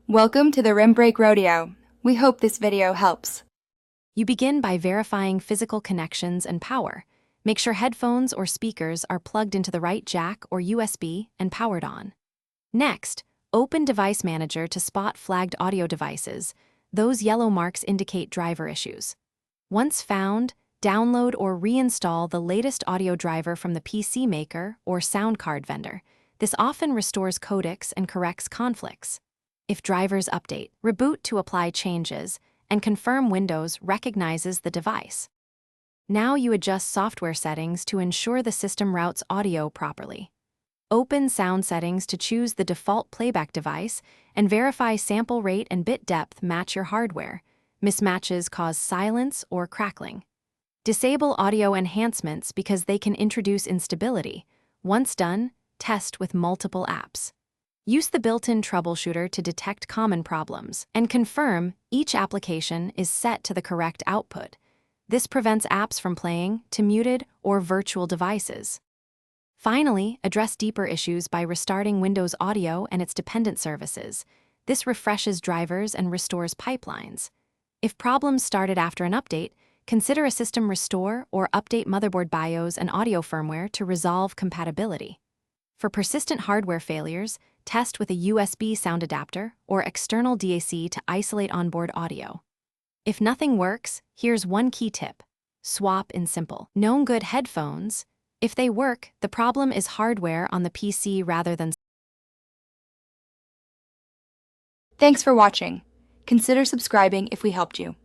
Welcome to the Rim Break Rodeo. We hope this video helps. You begin by verifying physical connections and power. Make sure headphones or speakers are plugged into the right jack or USB and powered on. Next, open Device Manager to spot flagged audio devices. Those yellow marks indicate driver issues. Once found, download or reinstall the latest audio driver from the PC maker or sound card vendor. This often restores codecs and corrects conflicts. If drivers update, reboot to apply changes, and confirm Windows recognizes the device. Now you adjust software settings to ensure the system routes audio properly. Open sound settings to choose the default playback device and verify sample rate and bit depth match your hardware. Mismatches cause silence or crackling. Disable audio enhancements because they can introduce instability. Once done, test with multiple apps. Use the built-in troubleshooter to detect common problems and confirm each application is set to the correct output. This prevents apps from playing to muted or virtual devices. Finally, address deeper issues by restarting Windows Audio and its dependent services. This refreshes drivers and restores pipelines. If problems started after an update, consider a system restore or update motherboard BIOS and audio firmware to resolve compatibility. For persistent hardware failures, test with a USB sound adapter or external DAC to isolate onboard audio. If nothing works, here's one key tip. Swap in simple, known good headphones. If they work, the problem is hardware on the PC rather than. Thanks for watching. Consider subscribing if we helped you.